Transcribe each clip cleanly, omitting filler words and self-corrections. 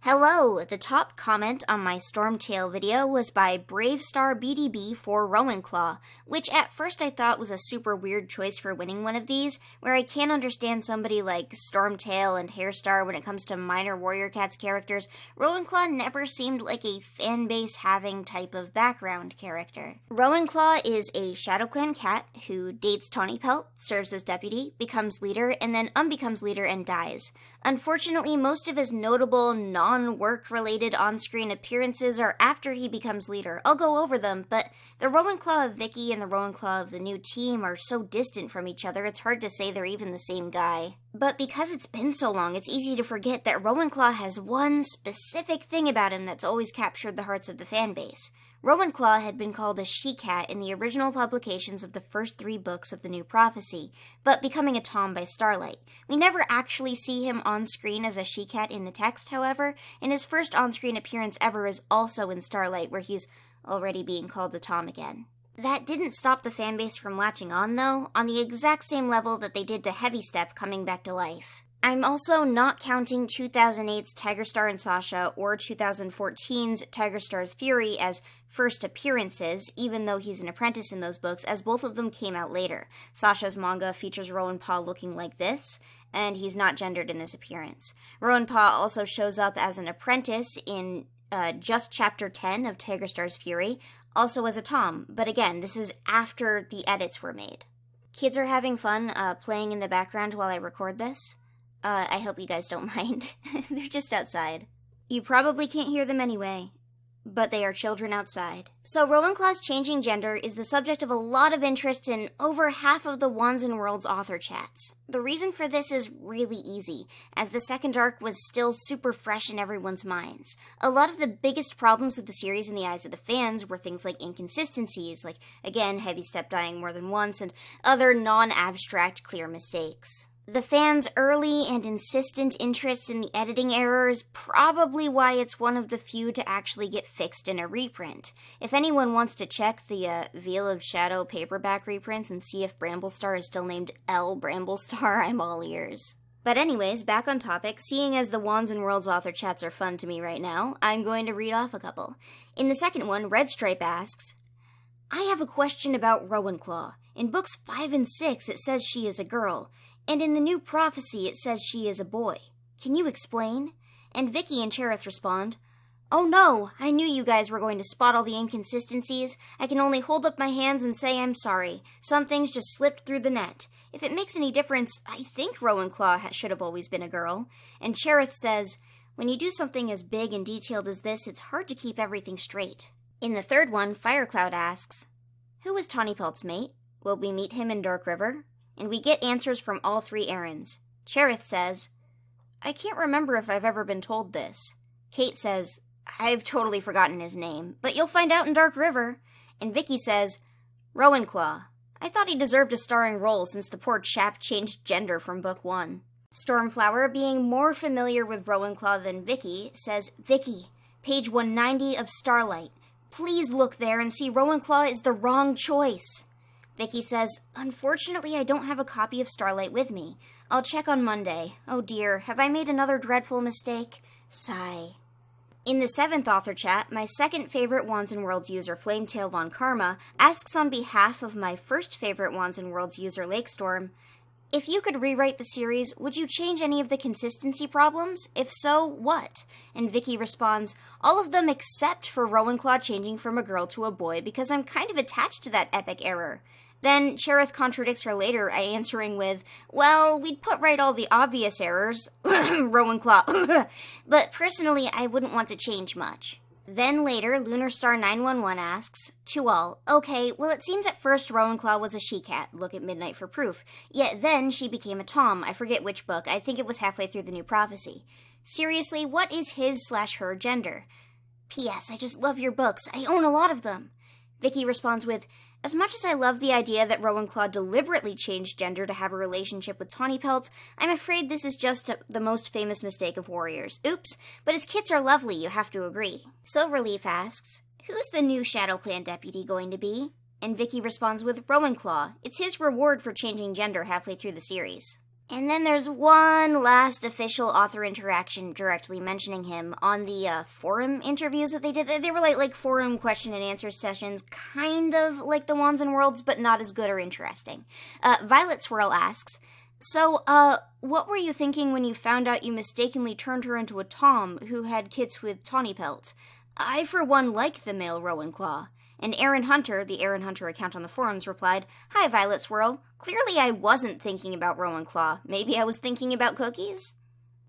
Hello! The top comment on my Stormtail video was by BraveStarBDB for Rowanclaw, which at first I thought was a super weird choice for winning one of these, where I can't understand somebody like Stormtail and Hairstar when it comes to minor Warrior Cats characters. Rowanclaw never seemed like a fanbase-having type of background character. Rowanclaw is a shadowclan cat who dates Tawny Pelt, serves as deputy, becomes leader, and then unbecomes leader and dies. Unfortunately, most of his notable non-work-related on-screen appearances are after he becomes leader. I'll go over them, but the Rowanclaw of Vicky and the Rowanclaw of the new team are so distant from each other, it's hard to say they're even the same guy. But because it's been so long, it's easy to forget that Rowanclaw has one specific thing about him that's always captured the hearts of the fanbase. Rowanclaw had been called a she-cat in the original publications of the first 3 books of the New Prophecy, but becoming a tom by Starlight. We never actually see him on screen as a she-cat in the text, however, and his first on-screen appearance ever is also in Starlight, where he's already being called a tom again. That didn't stop the fanbase from latching on, though, on the exact same level that they did to Heavy Step coming back to life. I'm also not counting 2008's Tigerstar and Sasha or 2014's Tigerstar's Fury as first appearances, even though he's an apprentice in those books, as both of them came out later. Sasha's manga features Rowanpaw looking like this, and he's not gendered in this appearance. Rowanpaw also shows up as an apprentice in just Chapter 10 of Tigerstar's Fury, also as a tom, but again, this is after the edits were made. Kids are having fun playing in the background while I record this. I hope you guys don't mind. They're just outside. You probably can't hear them anyway, but they are children outside. So Rowanclaw's changing gender is the subject of a lot of interest in over half of the Wands and Worlds author chats. The reason for this is really easy, as the second arc was still super fresh in everyone's minds. A lot of the biggest problems with the series in the eyes of the fans were things like inconsistencies, like, again, Heavy Step dying more than once, and other non-abstract clear mistakes. The fans' early and insistent interest in the editing error is probably why it's one of the few to actually get fixed in a reprint. If anyone wants to check the Veil of Shadow paperback reprints and see if Bramblestar is still named L. Bramblestar, I'm all ears. But anyways, back on topic, seeing as the Wands and Worlds author chats are fun to me right now, I'm going to read off a couple. In the second one, Red Stripe asks, I have a question about Rowanclaw. In books 5 and 6, it says she is a girl. And in the New Prophecy, it says she is a boy. Can you explain? And Vicky and Cherith respond, Oh no, I knew you guys were going to spot all the inconsistencies. I can only hold up my hands and say I'm sorry. Some things just slipped through the net. If it makes any difference, I think Rowanclaw should have always been a girl. And Cherith says, When you do something as big and detailed as this, it's hard to keep everything straight. In the third one, Firecloud asks, Who was Tawny Pelt's mate? Will we meet him in Dark River? And we get answers from all 3 errands. Cherith says, I can't remember if I've ever been told this. Kate says, I've totally forgotten his name, but you'll find out in Dark River. And Vicky says, Rowanclaw. I thought he deserved a starring role since the poor chap changed gender from book 1. Stormflower, being more familiar with Rowanclaw than Vicky, says, Vicky, page 190 of Starlight. Please look there and see Rowanclaw is the wrong choice. Vicky says, Unfortunately, I don't have a copy of Starlight with me. I'll check on Monday. Oh dear, have I made another dreadful mistake? Sigh. In the 7th author chat, my second favorite Wands and Worlds user, Flametail Von Karma, asks on behalf of my first favorite Wands and Worlds user, Lakestorm, if you could rewrite the series, would you change any of the consistency problems? If so, what? And Vicky responds, all of them except for Rowanclaw changing from a girl to a boy, because I'm kind of attached to that epic error. Then Cherith contradicts her later, answering with, well, we'd put right all the obvious errors, Rowanclaw, but personally I wouldn't want to change much. Then later, Lunarstar911 asks, to all, okay, well it seems at first Rowanclaw was a she-cat, look at Midnight for proof, yet then she became a tom, I forget which book, I think it was halfway through the New Prophecy. Seriously, what is his/her gender? P.S. I just love your books, I own a lot of them. Vicky responds with, as much as I love the idea that Rowanclaw deliberately changed gender to have a relationship with Tawny Pelt, I'm afraid this is just the most famous mistake of Warriors. Oops, but his kits are lovely, you have to agree. Silverleaf asks, who's the new ShadowClan deputy going to be? And Vicky responds with, Rowanclaw. It's his reward for changing gender halfway through the series. And then there's one last official author interaction directly mentioning him on the forum interviews that they did. They were like forum question and answer sessions, kind of like the ones in Worlds, but not as good or interesting. Violet Swirl asks, so, what were you thinking when you found out you mistakenly turned her into a Tom who had kits with Tawny Pelt? I, for one, like the male Rowanclaw. And Aaron Hunter, the Aaron Hunter account on the forums, replied, Hi, Violet Swirl. Clearly I wasn't thinking about Rowanclaw. Maybe I was thinking about cookies?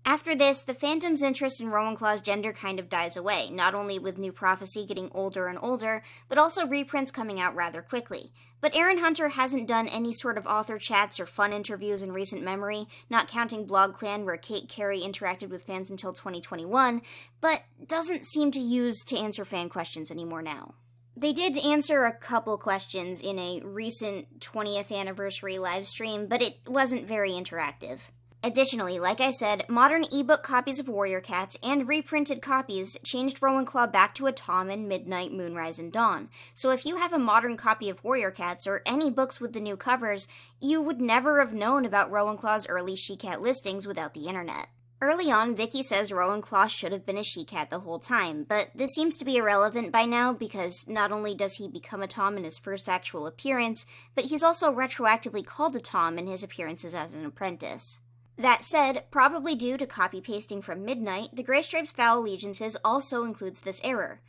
After this, the fandom's interest in Rowanclaw's gender kind of dies away, not only with New Prophecy getting older and older, but also reprints coming out rather quickly. But Aaron Hunter hasn't done any sort of author chats or fun interviews in recent memory, not counting BlogClan where Kate Carey interacted with fans until 2021, but doesn't seem to use to answer fan questions anymore now. They did answer a couple questions in a recent 20th anniversary livestream, but it wasn't very interactive. Additionally, like I said, modern ebook copies of Warrior Cats and reprinted copies changed Rowanclaw back to a Tom in Midnight, Moonrise, and Dawn. So if you have a modern copy of Warrior Cats or any books with the new covers, you would never have known about Rowanclaw's early she-cat listings without the internet. Early on, Vicky says Rowanclaw should have been a she-cat the whole time, but this seems to be irrelevant by now because not only does he become a Tom in his first actual appearance, but he's also retroactively called a Tom in his appearances as an apprentice. That said, probably due to copy-pasting from Midnight, the Greystripe's Foul Allegiances also includes this error.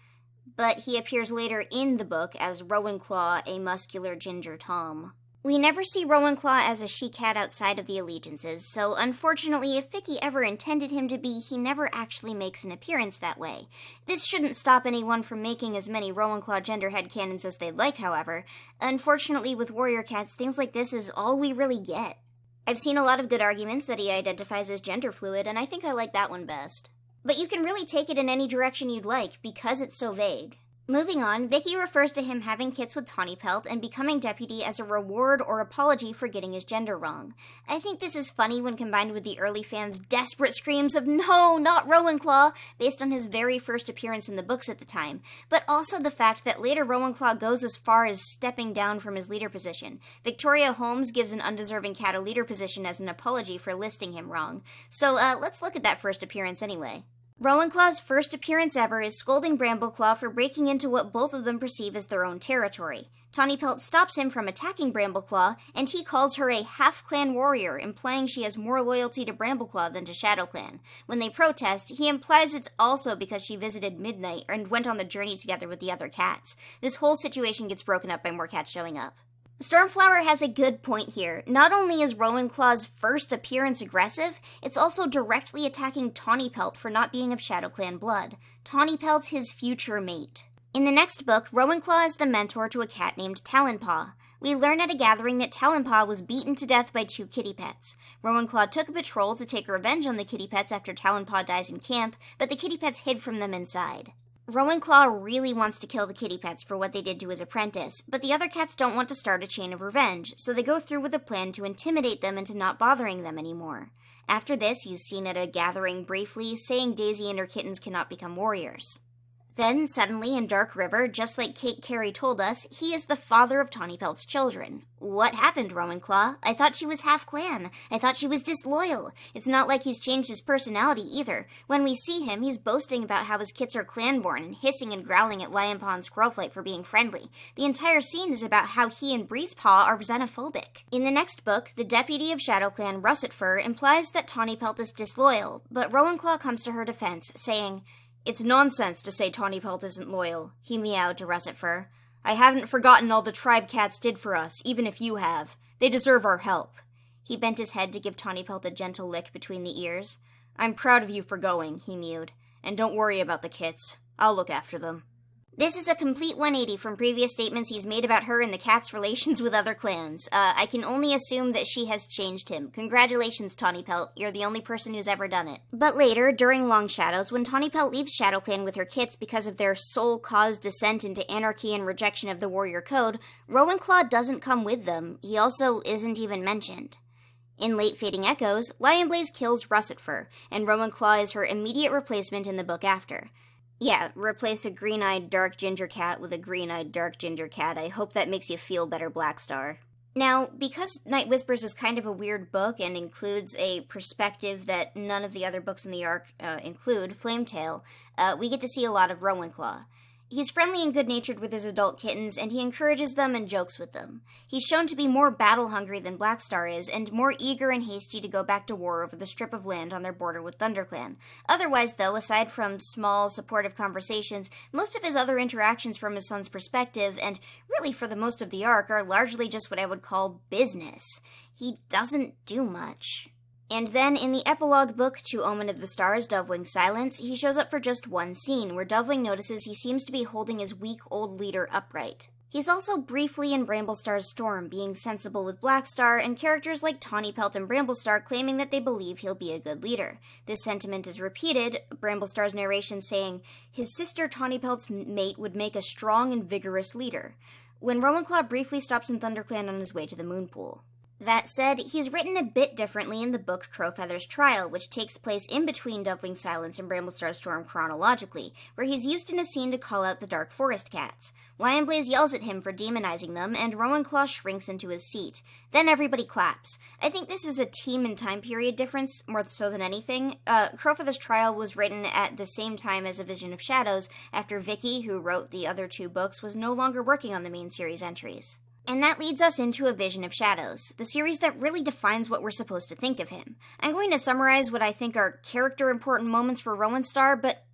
But he appears later in the book as Rowanclaw, a muscular ginger Tom. We never see Rowanclaw as a she-cat outside of the Allegiances, so unfortunately, if Vicky ever intended him to be, he never actually makes an appearance that way. This shouldn't stop anyone from making as many Rowanclaw gender headcanons as they'd like, however. Unfortunately, with Warrior Cats, things like this is all we really get. I've seen a lot of good arguments that he identifies as gender fluid, and I think I like that one best. But you can really take it in any direction you'd like, because it's so vague. Moving on, Vicky refers to him having kits with Tawny Pelt and becoming deputy as a reward or apology for getting his gender wrong. I think this is funny when combined with the early fans' desperate screams of "No, not Rowanclaw!" based on his very first appearance in the books at the time, but also the fact that later Rowanclaw goes as far as stepping down from his leader position. Victoria Holmes gives an undeserving cat a leader position as an apology for listing him wrong. So let's look at that first appearance anyway. Rowanclaw's first appearance ever is scolding Brambleclaw for breaking into what both of them perceive as their own territory. Tawny Pelt stops him from attacking Brambleclaw, and he calls her a half-clan warrior, implying she has more loyalty to Brambleclaw than to shadowclan. When they protest, he implies it's also because she visited Midnight and went on the journey together with the other cats. This whole situation gets broken up by more cats showing up. Stormflower has a good point here. Not only is Rowanclaw's first appearance aggressive, it's also directly attacking Tawny Pelt for not being of shadowclan blood. Tawny Pelt, his future mate. In the next book, Rowanclaw is the mentor to a cat named Talonpaw. We learn at a gathering that Talonpaw was beaten to death by 2 kitty pets. Rowanclaw took a patrol to take revenge on the kitty pets after Talonpaw dies in camp, but the kitty pets hid from them inside. Rowanclaw really wants to kill the kitty pets for what they did to his apprentice, but the other cats don't want to start a chain of revenge, so they go through with a plan to intimidate them into not bothering them anymore. After this, he's seen at a gathering briefly, saying Daisy and her kittens cannot become warriors. Then, suddenly, in Dark River, just like Kate Carey told us, he is the father of Tawny Pelt's children. What happened, Rowanclaw? I thought she was half-clan. I thought she was disloyal. It's not like he's changed his personality, either. When we see him, he's boasting about how his kits are clan-born and hissing and growling at Lionpaw and Squirrelflight for being friendly. The entire scene is about how he and Breezepaw are xenophobic. In the next book, the deputy of shadowclan, Russetfur, implies that Tawny Pelt is disloyal, but Rowanclaw comes to her defense, saying, "It's nonsense to say Tawny Pelt isn't loyal," he meowed to Russetfur. "I haven't forgotten all the tribe cats did for us, even if you have. They deserve our help." He bent his head to give Tawny Pelt a gentle lick between the ears. "I'm proud of you for going," he mewed. "And don't worry about the kits. I'll look after them." This is a complete 180 from previous statements he's made about her and the cat's relations with other clans. I can only assume that she has changed him. Congratulations, Tawny Pelt. You're the only person who's ever done it. But later, during Long Shadows, when Tawny Pelt leaves ShadowClan with her kits because of their sole-caused descent into anarchy and rejection of the warrior code, Rowanclaw doesn't come with them. He also isn't even mentioned. In Late Fading Echoes, Lionblaze kills Russetfur, and Rowanclaw is her immediate replacement in the book after. Yeah, replace a green-eyed dark ginger cat with a green-eyed dark ginger cat. I hope that makes you feel better, Blackstar. Now, because Night Whispers is kind of a weird book and includes a perspective that none of the other books in the arc include, Flametail, we get to see a lot of Rowanclaw. He's friendly and good-natured with his adult kittens, and he encourages them and jokes with them. He's shown to be more battle-hungry than Blackstar is, and more eager and hasty to go back to war over the strip of land on their border with ThunderClan. Otherwise, though, aside from small, supportive conversations, most of his other interactions from his son's perspective, and really for the most of the arc, are largely just what I would call business. He doesn't do much. And then, in the epilogue book to Omen of the Stars, Dovewing's Silence, he shows up for just one scene, where Dovewing notices he seems to be holding his weak old leader upright. He's also briefly in Bramblestar's Storm, being sensible with Blackstar, and characters like Tawnypelt and Bramblestar claiming that they believe he'll be a good leader. This sentiment is repeated, Bramblestar's narration saying, "His sister Tawnypelt's mate would make a strong and vigorous leader," when Rowanclaw briefly stops in ThunderClan on his way to the Moonpool. That said, he's written a bit differently in the book Crowfeather's Trial, which takes place in between Dovewing's Silence and Bramblestar's Storm chronologically, where he's used in a scene to call out the Dark Forest cats. Lionblaze yells at him for demonizing them, and Rowanclaw shrinks into his seat. Then everybody claps. I think this is a team and time period difference, more so than anything. Crowfeather's Trial was written at the same time as A Vision of Shadows, after Vicky, who wrote the other two books, was no longer working on the main series entries. And that leads us into A Vision of Shadows, the series that really defines what we're supposed to think of him. I'm going to summarize what I think are character-important moments for Rowanstar, but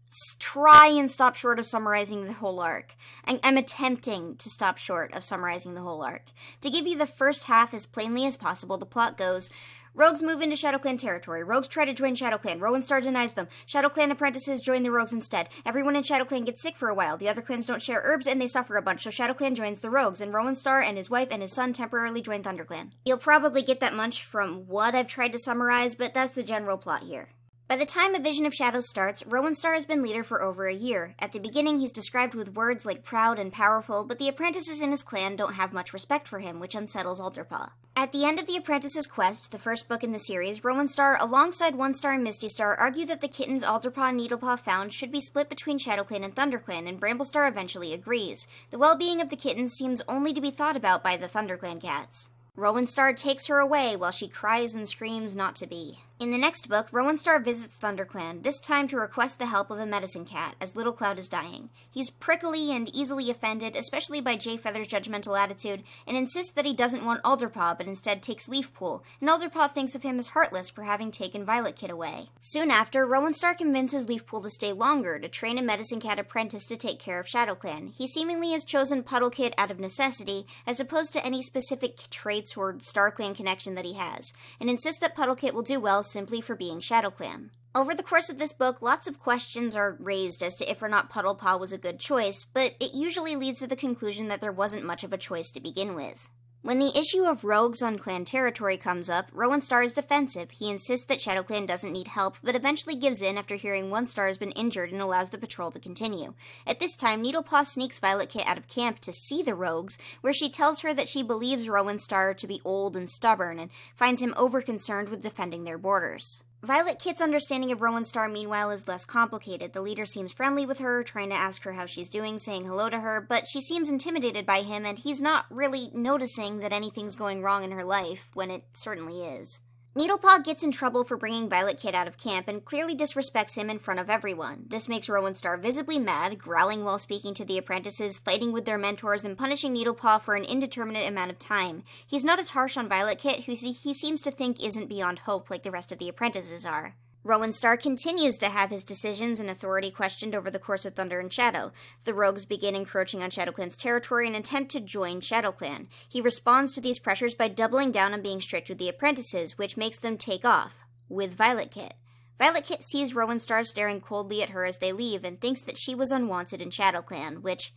try and stop short of summarizing the whole arc. I'm attempting to stop short of summarizing the whole arc. To give you the first half as plainly as possible, the plot goes: Rogues move into ShadowClan territory. Rogues try to join ShadowClan. Rowanstar denies them. ShadowClan apprentices join the Rogues instead. Everyone in ShadowClan gets sick for a while. The other clans don't share herbs, and they suffer a bunch, so ShadowClan joins the Rogues, and Rowanstar and his wife and his son temporarily join ThunderClan. You'll probably get that much from what I've tried to summarize, but that's the general plot here. By the time A Vision of Shadows starts, Rowanstar has been leader for over a year. At the beginning, he's described with words like proud and powerful, but the apprentices in his clan don't have much respect for him, which unsettles Alderpaw. At the end of the Apprentice's Quest, the first book in the series, Rowanstar, alongside One Star and Misty Star, argue that the kittens Alderpaw and Needlepaw found should be split between ShadowClan and ThunderClan, and Bramblestar eventually agrees. The well-being of the kittens seems only to be thought about by the ThunderClan cats. Rowanstar takes her away while she cries and screams not to be. In the next book, Rowanstar visits ThunderClan, this time to request the help of a medicine cat, as Little Cloud is dying. He's prickly and easily offended, especially by Jay Feather's judgmental attitude, and insists that he doesn't want Alderpaw, but instead takes Leafpool, and Alderpaw thinks of him as heartless for having taken Violet Kit away. Soon after, Rowanstar convinces Leafpool to stay longer, to train a medicine cat apprentice to take care of ShadowClan. He seemingly has chosen Puddlekit out of necessity, as opposed to any specific traits or StarClan connection that he has, and insists that Puddlekit will do well simply for being ShadowClan. Over the course of this book, lots of questions are raised as to if or not Puddlepaw was a good choice, but it usually leads to the conclusion that there wasn't much of a choice to begin with. When the issue of rogues on clan territory comes up, Rowanstar is defensive. He insists that ShadowClan doesn't need help, but eventually gives in after hearing One Star has been injured and allows the patrol to continue. At this time, Needlepaw sneaks Violet Kit out of camp to see the rogues, where she tells her that she believes Rowanstar to be old and stubborn, and finds him over-concerned with defending their borders. Violet Kit's understanding of Rowanstar, meanwhile, is less complicated. The leader seems friendly with her, trying to ask her how she's doing, saying hello to her, but she seems intimidated by him, and he's not really noticing that anything's going wrong in her life, when it certainly is. Needlepaw gets in trouble for bringing Violet Kit out of camp and clearly disrespects him in front of everyone. This makes Rowanstar visibly mad, growling while speaking to the apprentices, fighting with their mentors, and punishing Needlepaw for an indeterminate amount of time. He's not as harsh on Violet Kit, who he seems to think isn't beyond hope like the rest of the apprentices are. Rowanstar continues to have his decisions and authority questioned over the course of Thunder and Shadow. The rogues begin encroaching on ShadowClan's territory and attempt to join ShadowClan. He responds to these pressures by doubling down on being strict with the apprentices, which makes them take off, with Violet Kit. Violet Kit sees Rowanstar staring coldly at her as they leave and thinks that she was unwanted in ShadowClan, which,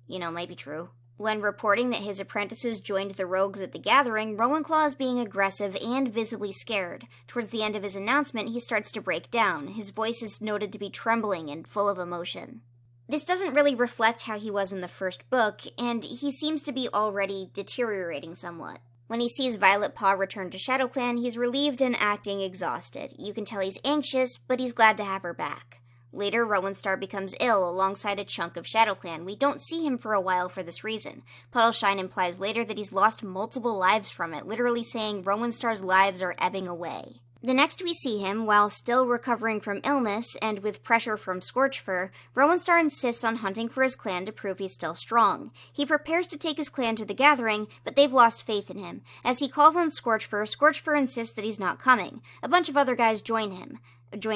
might be true. When reporting that his apprentices joined the rogues at the gathering, Rowanclaw is being aggressive and visibly scared. Towards the end of his announcement, he starts to break down. His voice is noted to be trembling and full of emotion. This doesn't really reflect how he was in the first book, and he seems to be already deteriorating somewhat. When he sees Violet Paw return to ShadowClan, he's relieved and acting exhausted. You can tell he's anxious, but he's glad to have her back. Later, Rowanstar becomes ill alongside a chunk of ShadowClan. We don't see him for a while for this reason. Puddleshine implies later that he's lost multiple lives from it, literally saying Rowanstar's lives are ebbing away. The next we see him, while still recovering from illness and with pressure from Scorchfur, Rowanstar insists on hunting for his clan to prove he's still strong. He prepares to take his clan to the Gathering, but they've lost faith in him. As he calls on Scorchfur, Scorchfur insists that he's not coming. A bunch of other guys join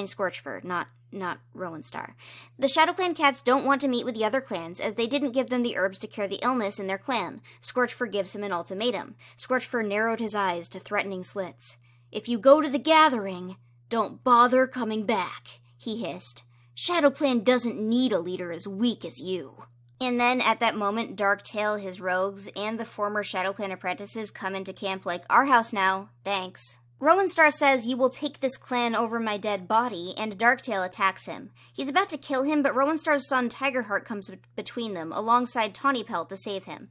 Scorchfur, not Rowanstar. The ShadowClan cats don't want to meet with the other clans, as they didn't give them the herbs to cure the illness in their clan. Scorchfur gives him an ultimatum. Scorchfur narrowed his eyes to threatening slits. "If you go to the Gathering, don't bother coming back," he hissed. "ShadowClan doesn't need a leader as weak as you." And then, at that moment, Darktail, his rogues, and the former ShadowClan apprentices come into camp like, "Our house now, thanks." Rowanstar says, "You will take this clan over my dead body," and Darktail attacks him. He's about to kill him, but Rowanstar's son Tigerheart comes between them, alongside Tawnypelt to save him.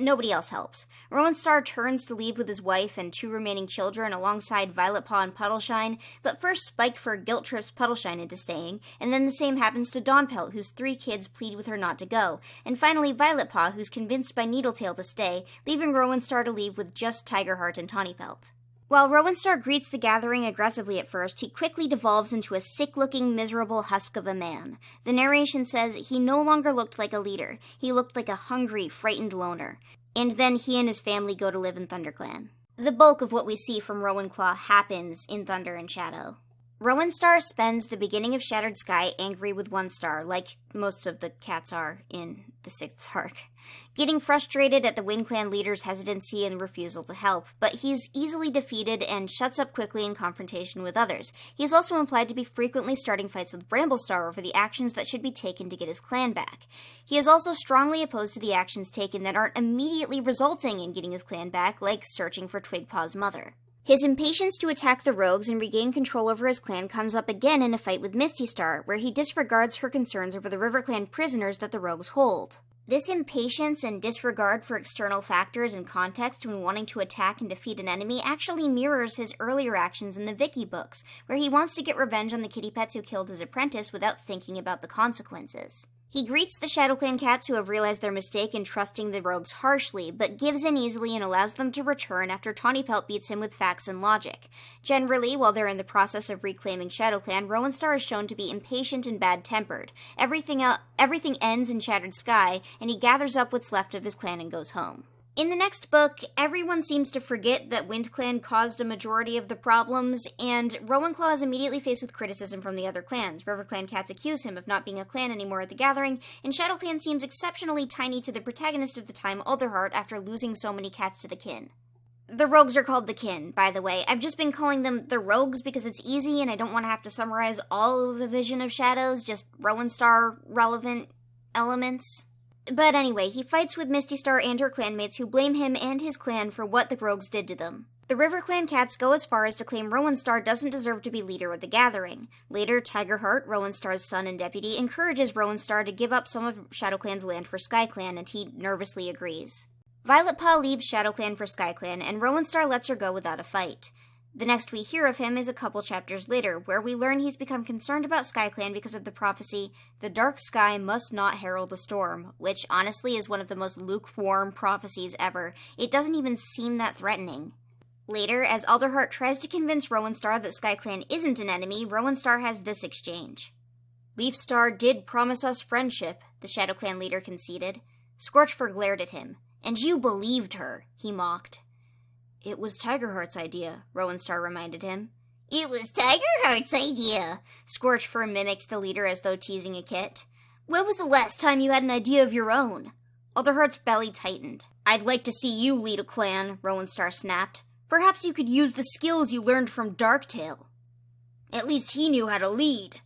Nobody else helps. Rowanstar turns to leave with his wife and 2 remaining children alongside Violetpaw and Puddleshine, but first Spikefur guilt trips Puddleshine into staying, and then the same happens to Dawnpelt, whose 3 kids plead with her not to go, and finally Violetpaw, who's convinced by Needletail to stay, leaving Rowanstar to leave with just Tigerheart and Tawnypelt. While Rowanstar greets the Gathering aggressively at first, he quickly devolves into a sick-looking, miserable husk of a man. The narration says he no longer looked like a leader. He looked like a hungry, frightened loner. And then he and his family go to live in ThunderClan. The bulk of what we see from Rowanclaw happens in Thunder and Shadow. Rowanstar spends the beginning of Shattered Sky angry with One Star, like most of the cats are in the 6th arc, getting frustrated at the Wind Clan leader's hesitancy and refusal to help, but he's easily defeated and shuts up quickly in confrontation with others. He is also implied to be frequently starting fights with Bramblestar over the actions that should be taken to get his clan back. He is also strongly opposed to the actions taken that aren't immediately resulting in getting his clan back, like searching for Twigpaw's mother. His impatience to attack the rogues and regain control over his clan comes up again in a fight with Misty Star, where he disregards her concerns over the River Clan prisoners that the rogues hold. This impatience and disregard for external factors and context when wanting to attack and defeat an enemy actually mirrors his earlier actions in the Vicky books, where he wants to get revenge on the kitty pets who killed his apprentice without thinking about the consequences. He greets the ShadowClan cats who have realized their mistake in trusting the rogues harshly, but gives in easily and allows them to return after Tawnypelt beats him with facts and logic. Generally, while they're in the process of reclaiming ShadowClan, Rowanstar is shown to be impatient and bad-tempered. Everything ends in Shattered Sky, and he gathers up what's left of his clan and goes home. In the next book, everyone seems to forget that WindClan caused a majority of the problems, and Rowanclaw is immediately faced with criticism from the other clans. RiverClan cats accuse him of not being a clan anymore at the Gathering, and ShadowClan seems exceptionally tiny to the protagonist of the time, Alderheart, after losing so many cats to the kin. The rogues are called the kin, by the way. I've just been calling them the rogues because it's easy and I don't want to have to summarize all of the Vision of Shadows, just Rowanstar-relevant elements. But anyway, he fights with Misty Star and her clanmates who blame him and his clan for what the rogues did to them. The River Clan cats go as far as to claim Rowanstar doesn't deserve to be leader of the Gathering. Later, Tigerheart, Rowanstar's son and deputy, encourages Rowanstar to give up some of ShadowClan's land for SkyClan, and he nervously agrees. Violetpaw leaves ShadowClan for SkyClan, and Rowanstar lets her go without a fight. The next we hear of him is a couple chapters later, where we learn he's become concerned about SkyClan because of the prophecy, "The dark sky must not herald a storm," which honestly is one of the most lukewarm prophecies ever. It doesn't even seem that threatening. Later, as Alderheart tries to convince Rowanstar that SkyClan isn't an enemy, Rowanstar has this exchange. "Leafstar did promise us friendship," the ShadowClan leader conceded. Scorchfur glared at him. "And you believed her," he mocked. "It was Tigerheart's idea," Rowanstar reminded him. "It was Tigerheart's idea," Scorchfur mimicked the leader as though teasing a kit. "When was the last time you had an idea of your own?" Alderheart's belly tightened. "I'd like to see you lead a clan," Rowanstar snapped. "Perhaps you could use the skills you learned from Darktail." "At least he knew how to lead."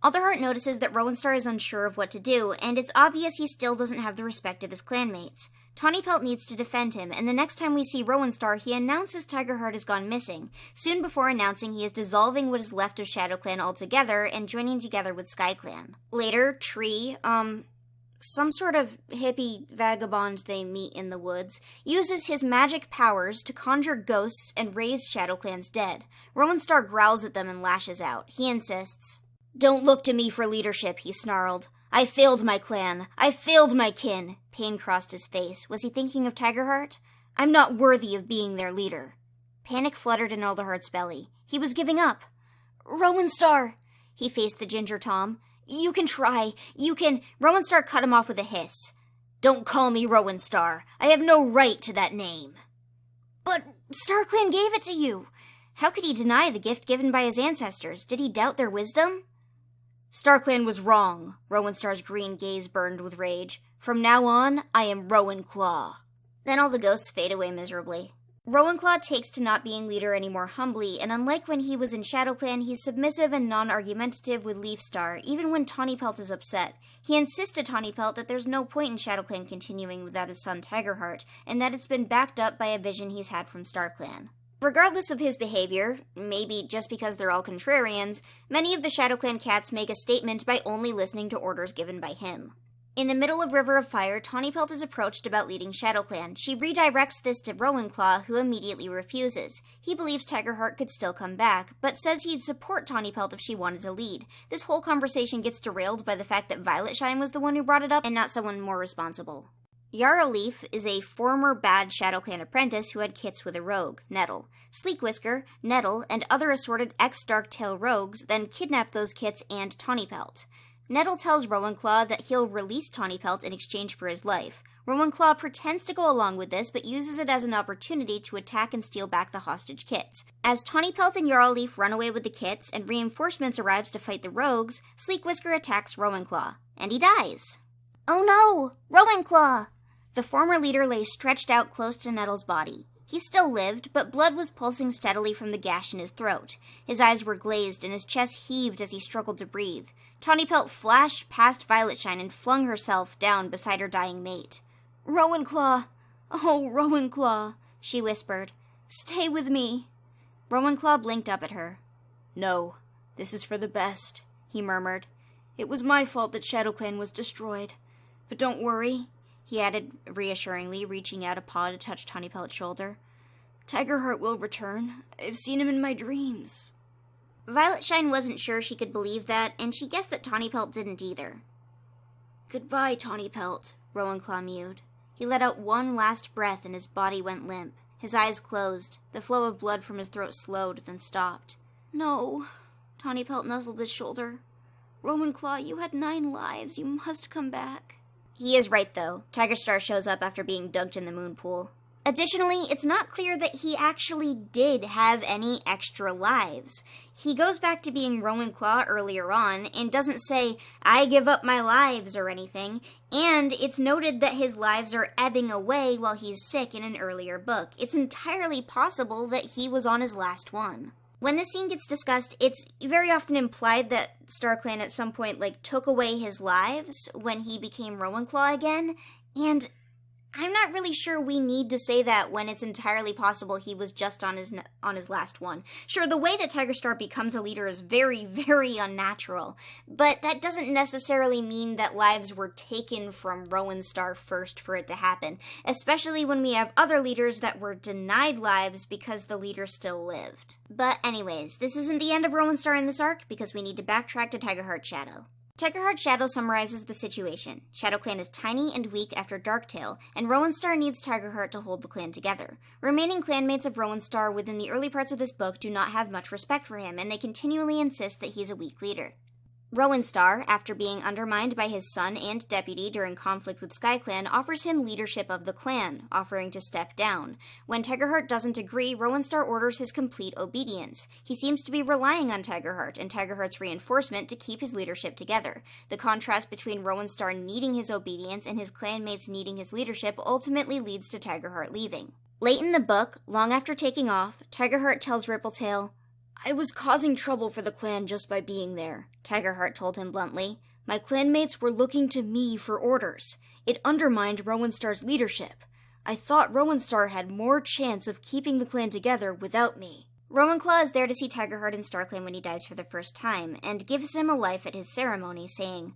Alderheart notices that Rowanstar is unsure of what to do, and it's obvious he still doesn't have the respect of his clanmates. Tawnypelt needs to defend him, and the next time we see Rowanstar, he announces Tigerheart has gone missing, soon before announcing he is dissolving what is left of ShadowClan altogether and joining together with SkyClan. Later, Tree, some sort of hippie vagabond they meet in the woods, uses his magic powers to conjure ghosts and raise ShadowClan's dead. Rowanstar growls at them and lashes out. He insists, Don't look to me for leadership, he snarled. I failed my clan. I failed my kin. Pain crossed his face. Was he thinking of Tigerheart? I'm not worthy of being their leader. Panic fluttered in Alderheart's belly. He was giving up. Rowenstar! He faced the Ginger Tom. You can try. You can... Rowenstar cut him off with a hiss. Don't call me Rowenstar. I have no right to that name. But StarClan gave it to you. How could he deny the gift given by his ancestors? Did he doubt their wisdom? StarClan was wrong. Rowenstar's green gaze burned with rage. From now on, I am Rowanclaw. Then all the ghosts fade away miserably. Rowanclaw takes to not being leader any more humbly, and unlike when he was in ShadowClan, he's submissive and non-argumentative with Leafstar, even when Tawnypelt is upset. He insists to Tawnypelt that there's no point in ShadowClan continuing without his son Tigerheart, and that it's been backed up by a vision he's had from StarClan. Regardless of his behavior, maybe just because they're all contrarians, many of the ShadowClan cats make a statement by only listening to orders given by him. In the middle of River of Fire, Tawnypelt is approached about leading ShadowClan. She redirects this to Rowanclaw, who immediately refuses. He believes Tigerheart could still come back, but says he'd support Tawnypelt if she wanted to lead. This whole conversation gets derailed by the fact that Violetshine was the one who brought it up, and not someone more responsible. Yarrowleaf is a former bad ShadowClan apprentice who had kits with a rogue, Nettle. Sleekwhisker, Nettle, and other assorted ex-Darktail rogues then kidnap those kits and Tawnypelt. Nettle tells Rowanclaw that he'll release Tawnypelt in exchange for his life. Rowanclaw pretends to go along with this, but uses it as an opportunity to attack and steal back the hostage kits. As Tawnypelt and Yarrowleaf run away with the kits, and reinforcements arrives to fight the rogues, Sleekwhisker attacks Rowanclaw, and he dies. Oh no! Rowanclaw! The former leader lay stretched out close to Nettle's body. He still lived, but blood was pulsing steadily from the gash in his throat. His eyes were glazed, and his chest heaved as he struggled to breathe. Tawnypelt flashed past Violetshine and flung herself down beside her dying mate. Rowanclaw! Oh, Rowanclaw! She whispered. Stay with me! Rowanclaw blinked up at her. No, this is for the best, he murmured. It was my fault that ShadowClan was destroyed. But don't worry, he added reassuringly, reaching out a paw to touch Tawnypelt's shoulder. Tigerheart will return. I've seen him in my dreams. Violetshine wasn't sure she could believe that, and she guessed that Tawnypelt didn't either. Goodbye, Tawnypelt, Rowanclaw mewed. He let out one last breath and his body went limp. His eyes closed. The flow of blood from his throat slowed, then stopped. No, Tawnypelt nuzzled his shoulder. Rowanclaw, you had 9 lives. You must come back. He is right, though. Tigerstar shows up after being dunked in the moon pool. Additionally, it's not clear that he actually did have any extra lives. He goes back to being Rowanclaw earlier on and doesn't say, I give up my lives or anything, and it's noted that his lives are ebbing away while he's sick in an earlier book. It's entirely possible that he was on his last one. When this scene gets discussed, it's very often implied that StarClan at some point, took away his lives when he became Rowanclaw again, and I'm not really sure we need to say that when it's entirely possible he was just on his last one. Sure, the way that Tigerstar becomes a leader is very, very unnatural, but that doesn't necessarily mean that lives were taken from Rowanstar first for it to happen, especially when we have other leaders that were denied lives because the leader still lived. But anyways, this isn't the end of Rowanstar in this arc, because we need to backtrack to Tigerheart Shadow. Tigerheart Shadow summarizes the situation. ShadowClan is tiny and weak after Darktail, and Rowanstar needs Tigerheart to hold the clan together. Remaining clanmates of Rowanstar within the early parts of this book do not have much respect for him, and they continually insist that he's a weak leader. Rowanstar, after being undermined by his son and deputy during conflict with SkyClan, offers him leadership of the clan, offering to step down. When Tigerheart doesn't agree, Rowanstar orders his complete obedience. He seems to be relying on Tigerheart and Tigerheart's reinforcement to keep his leadership together. The contrast between Rowanstar needing his obedience and his clanmates needing his leadership ultimately leads to Tigerheart leaving. Late in the book, long after taking off, Tigerheart tells Rippletail, I was causing trouble for the clan just by being there, Tigerheart told him bluntly. My clanmates were looking to me for orders. It undermined Rowanstar's leadership. I thought Rowanstar had more chance of keeping the clan together without me. Rowanclaw is there to see Tigerheart in StarClan when he dies for the first time, and gives him a life at his ceremony, saying,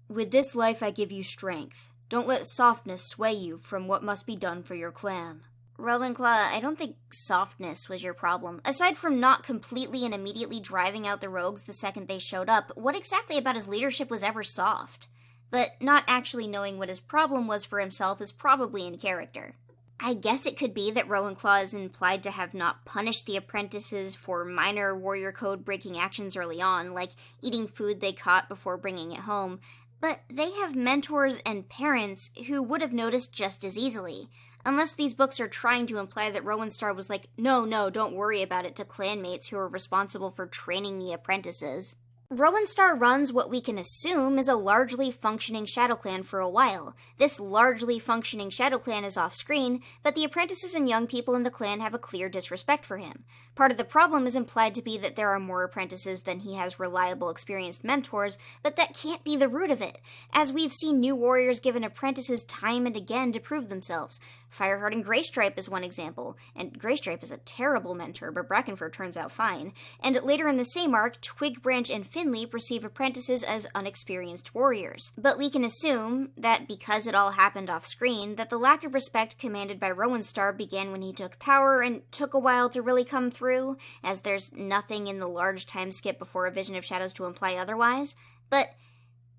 With this life I give you strength. Don't let softness sway you from what must be done for your clan. Rowanclaw, I don't think softness was your problem. Aside from not completely and immediately driving out the rogues the second they showed up, what exactly about his leadership was ever soft? But not actually knowing what his problem was for himself is probably in character. I guess it could be that Rowanclaw is implied to have not punished the apprentices for minor warrior code breaking actions early on, like eating food they caught before bringing it home, but they have mentors and parents who would have noticed just as easily. Unless these books are trying to imply that Rowanstar was like, no, don't worry about it to clanmates who are responsible for training the apprentices. Rowanstar runs what we can assume is a largely functioning shadowclan for a while. This largely functioning shadowclan is off-screen, but the apprentices and young people in the clan have a clear disrespect for him. Part of the problem is implied to be that there are more apprentices than he has reliable, experienced mentors, but that can't be the root of it, as we've seen new warriors given apprentices time and again to prove themselves. Fireheart and Greystripe is one example, and Greystripe is a terrible mentor, but Brackenford turns out fine. And later in the same arc, Twigbranch and Finley perceive apprentices as unexperienced warriors. But we can assume that because it all happened off-screen, that the lack of respect commanded by Rowanstar began when he took power and took a while to really come through, as there's nothing in the large time skip before A Vision of Shadows to imply otherwise. But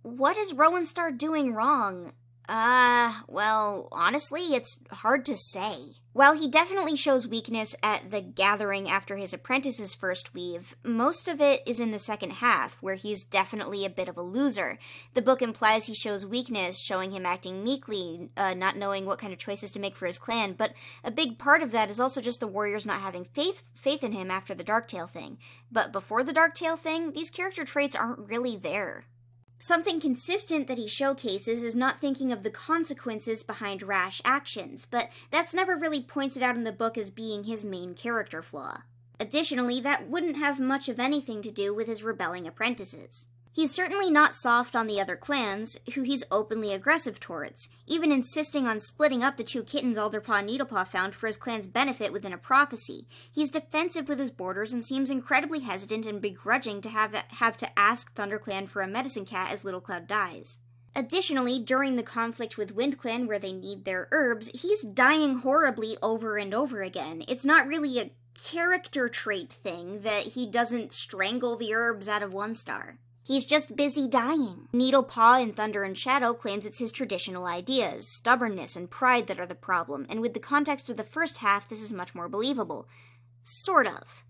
what is Rowanstar doing wrong? Well, honestly, it's hard to say. While he definitely shows weakness at the gathering after his apprentices first leave, most of it is in the second half, where he's definitely a bit of a loser. The book implies he shows weakness, showing him acting meekly, not knowing what kind of choices to make for his clan, but a big part of that is also just the warriors not having faith in him after the Darktail thing. But before the Darktail thing, these character traits aren't really there. Something consistent that he showcases is not thinking of the consequences behind rash actions, but that's never really pointed out in the book as being his main character flaw. Additionally, that wouldn't have much of anything to do with his rebelling apprentices. He's certainly not soft on the other clans, who he's openly aggressive towards, even insisting on splitting up the two kittens Alderpaw and Needlepaw found for his clan's benefit within a prophecy. He's defensive with his borders and seems incredibly hesitant and begrudging to have to ask ThunderClan for a medicine cat as Little Cloud dies. Additionally, during the conflict with WindClan where they need their herbs, he's dying horribly over and over again. It's not really a character trait thing that he doesn't strangle the herbs out of 1 star. He's just busy dying. Needlepaw in Thunder and Shadow claims it's his traditional ideas, stubbornness and pride that are the problem, and with the context of the first half, this is much more believable. Sort of.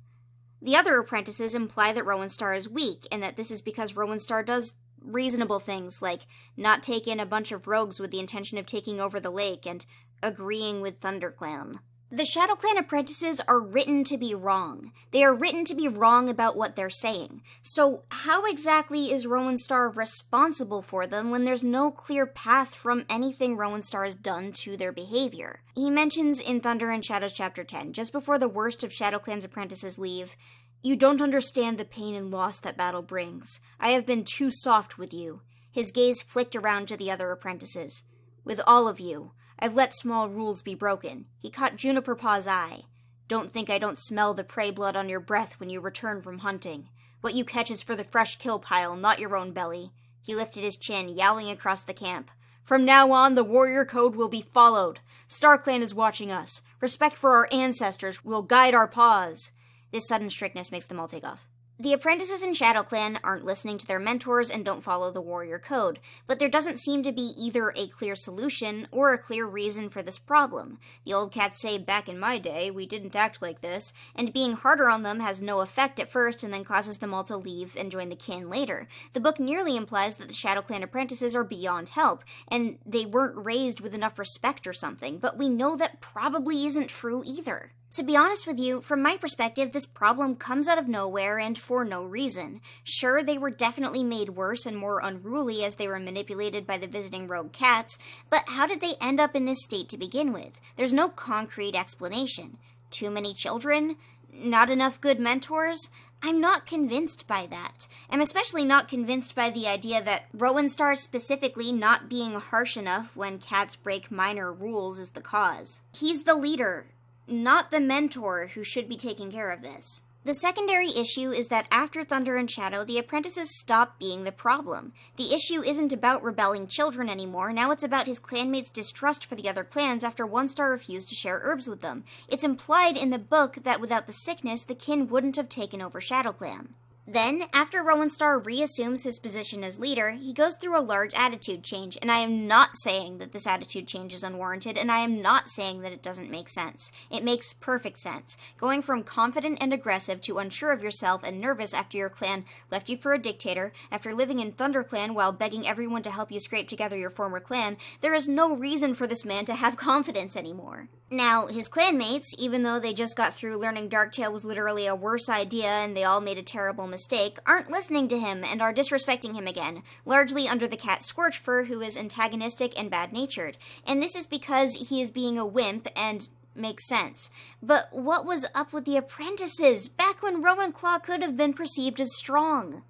The other apprentices imply that Rowanstar is weak, and that this is because Rowanstar does reasonable things, like not take in a bunch of rogues with the intention of taking over the lake, and agreeing with ThunderClan. The ShadowClan apprentices are written to be wrong. They are written to be wrong about what they're saying. So how exactly is Rowanstar responsible for them when there's no clear path from anything Rowanstar has done to their behavior? He mentions in Thunder and Shadows Chapter 10, just before the worst of ShadowClan's apprentices leave, "You don't understand the pain and loss that battle brings. I have been too soft with you." His gaze flicked around to the other apprentices. "With all of you. I've let small rules be broken." He caught Juniper Paw's eye. "Don't think I don't smell the prey blood on your breath when you return from hunting. What you catch is for the fresh kill pile, not your own belly." He lifted his chin, yowling across the camp. "From now on, the warrior code will be followed. StarClan is watching us. Respect for our ancestors will guide our paws." This sudden strictness makes them all take off. The apprentices in ShadowClan aren't listening to their mentors and don't follow the warrior code, but there doesn't seem to be either a clear solution or a clear reason for this problem. The old cats say, "Back in my day, we didn't act like this," and being harder on them has no effect at first and then causes them all to leave and join the kin later. The book nearly implies that the ShadowClan apprentices are beyond help, and they weren't raised with enough respect or something, but we know that probably isn't true either. To be honest with you, from my perspective, this problem comes out of nowhere and for no reason. Sure, they were definitely made worse and more unruly as they were manipulated by the visiting rogue cats, but how did they end up in this state to begin with? There's no concrete explanation. Too many children? Not enough good mentors? I'm not convinced by that. I'm especially not convinced by the idea that Rowanstar specifically not being harsh enough when cats break minor rules is the cause. He's the leader, not the mentor who should be taking care of this. The secondary issue is that after Thunder and Shadow, the apprentices stop being the problem. The issue isn't about rebelling children anymore, now it's about his clanmates' distrust for the other clans after One Star refused to share herbs with them. It's implied in the book that without the sickness, the kin wouldn't have taken over shadowclan. Then, after Rowanstar reassumes his position as leader, he goes through a large attitude change, and I am not saying that this attitude change is unwarranted, and I am not saying that it doesn't make sense. It makes perfect sense. Going from confident and aggressive to unsure of yourself and nervous after your clan left you for a dictator, after living in ThunderClan while begging everyone to help you scrape together your former clan, there is no reason for this man to have confidence anymore. Now, his clanmates, even though they just got through learning Darktail was literally a worse idea and they all made a terrible mistake, aren't listening to him and are disrespecting him again, largely under the cat Scorchfur, who is antagonistic and bad-natured. And this is because he is being a wimp and makes sense. But what was up with the apprentices back when Rowanclaw could have been perceived as strong?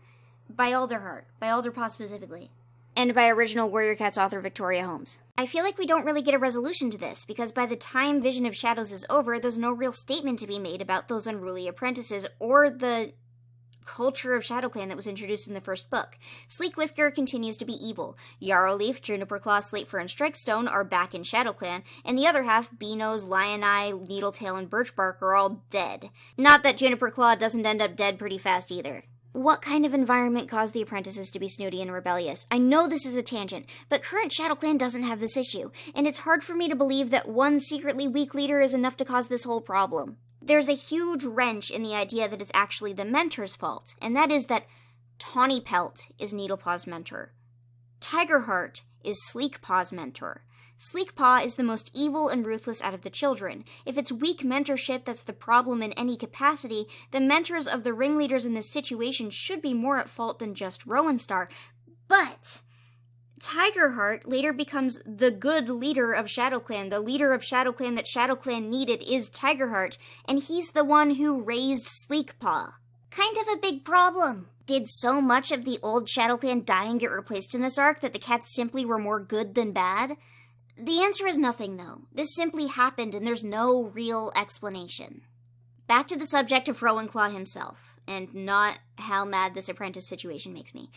By Alderheart, by Alderpaw specifically. And by original Warrior Cats author Victoria Holmes. I feel like we don't really get a resolution to this, because by the time Vision of Shadows is over, there's no real statement to be made about those unruly apprentices, or the culture of ShadowClan that was introduced in the first book. Sleek Whisker continues to be evil. Yarrowleaf, Juniperclaw, Slatefur, and Strikestone are back in ShadowClan, and the other half, Beanos, Lioneye, Needletail, and Birchbark are all dead. Not that Juniperclaw doesn't end up dead pretty fast either. What kind of environment caused the apprentices to be snooty and rebellious? I know this is a tangent, but current ShadowClan doesn't have this issue, and it's hard for me to believe that one secretly weak leader is enough to cause this whole problem. There's a huge wrench in the idea that it's actually the mentor's fault, and that is that Tawny Pelt is Needlepaw's mentor. Tigerheart is Sleekpaw's mentor. Sleekpaw is the most evil and ruthless out of the children. If it's weak mentorship that's the problem in any capacity, the mentors of the ringleaders in this situation should be more at fault than just Rowanstar. But Tigerheart later becomes the good leader of ShadowClan. The leader of ShadowClan that ShadowClan needed is Tigerheart, and he's the one who raised Sleekpaw. Kind of a big problem. Did so much of the old ShadowClan die and get replaced in this arc that the cats simply were more good than bad? The answer is nothing, though. This simply happened, and there's no real explanation. Back to the subject of Rowanclaw himself, and not how mad this apprentice situation makes me.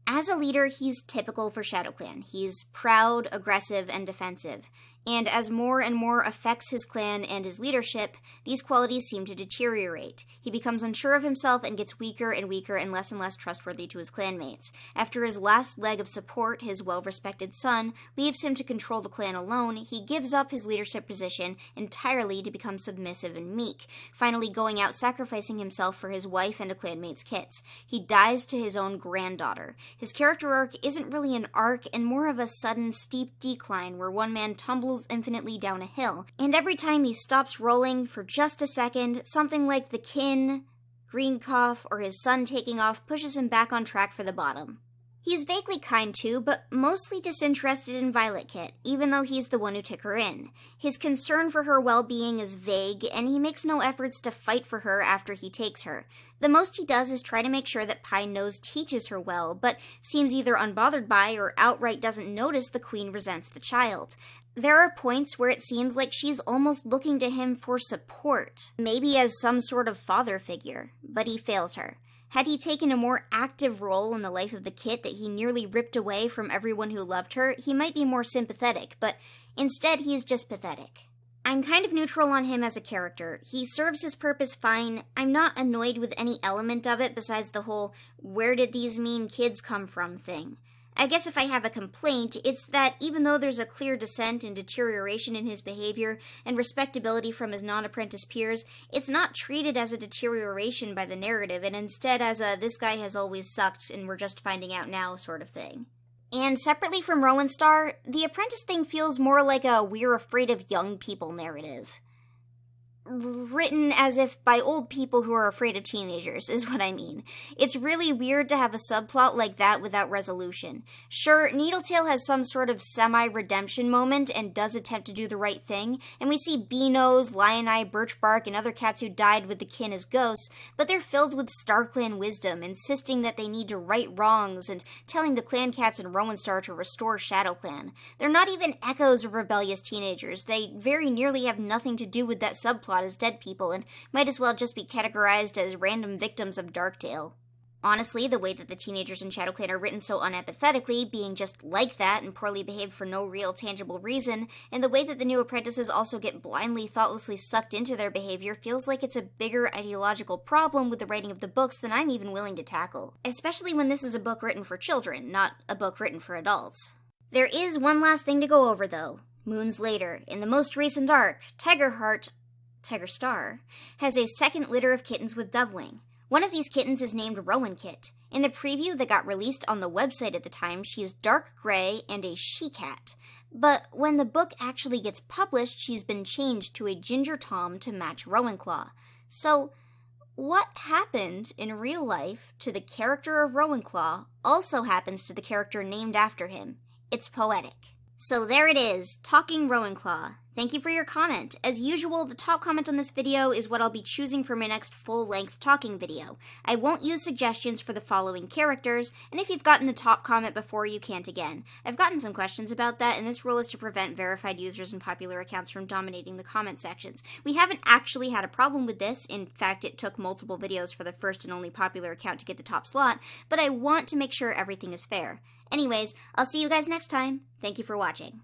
As a leader, he's typical for ShadowClan. He's proud, aggressive, and defensive. And as more and more affects his clan and his leadership, these qualities seem to deteriorate. He becomes unsure of himself and gets weaker and less and less trustworthy to his clanmates. After his last leg of support, his well-respected son, leaves him to control the clan alone, he gives up his leadership position entirely to become submissive and meek, finally going out sacrificing himself for his wife and a clanmate's kits. He dies to his own granddaughter. His character arc isn't really an arc, and more of a sudden, steep decline where one man tumbles infinitely down a hill, and every time he stops rolling for just a second, something like the kin, Greencough, or his son taking off pushes him back on track for the bottom. He's vaguely kind too, but mostly disinterested in Violet Kit, even though he's the one who took her in. His concern for her well-being is vague, and he makes no efforts to fight for her after he takes her. The most he does is try to make sure that Pine Nose teaches her well, but seems either unbothered by or outright doesn't notice the queen resents the child. There are points where it seems like she's almost looking to him for support, maybe as some sort of father figure, but he fails her. Had he taken a more active role in the life of the kit that he nearly ripped away from everyone who loved her, he might be more sympathetic, but instead he is just pathetic. I'm kind of neutral on him as a character. He serves his purpose fine. I'm not annoyed with any element of it besides the whole "where did these mean kids come from" thing. I guess if I have a complaint, it's that even though there's a clear descent and deterioration in his behavior and respectability from his non-apprentice peers, it's not treated as a deterioration by the narrative, and instead as a "this guy has always sucked and we're just finding out now" sort of thing. And separately from Rowanstar, the apprentice thing feels more like a "we're afraid of young people" narrative. Written as if by old people who are afraid of teenagers, is what I mean. It's really weird to have a subplot like that without resolution. Sure, Needletail has some sort of semi-redemption moment and does attempt to do the right thing, and we see Beanos, Lioneye, Birchbark, and other cats who died with the kin as ghosts, but they're filled with StarClan wisdom, insisting that they need to right wrongs and telling the clan cats in Rowanstar to restore ShadowClan. They're not even echoes of rebellious teenagers. They very nearly have nothing to do with that subplot plot as dead people and might as well just be categorized as random victims of Darktale. Honestly, the way that the teenagers in ShadowClan are written so unempathetically, being just like that and poorly behaved for no real tangible reason, and the way that the new apprentices also get blindly, thoughtlessly sucked into their behavior feels like it's a bigger ideological problem with the writing of the books than I'm even willing to tackle. Especially when this is a book written for children, not a book written for adults. There is one last thing to go over, though. Moons later, in the most recent arc, Tiger Star has a second litter of kittens with Dovewing. One of these kittens is named Rowanclaw. In the preview that got released on the website at the time, she is dark gray and a she-cat. But when the book actually gets published, she's been changed to a ginger tom to match Rowanclaw. So, what happened in real life to the character of Rowanclaw also happens to the character named after him. It's poetic. So there it is, Talking Rowanclaw. Thank you for your comment. As usual, the top comment on this video is what I'll be choosing for my next full-length talking video. I won't use suggestions for the following characters, and if you've gotten the top comment before, you can't again. I've gotten some questions about that, and this rule is to prevent verified users and popular accounts from dominating the comment sections. We haven't actually had a problem with this. In fact, it took multiple videos for the first and only popular account to get the top slot, but I want to make sure everything is fair. Anyways, I'll see you guys next time. Thank you for watching.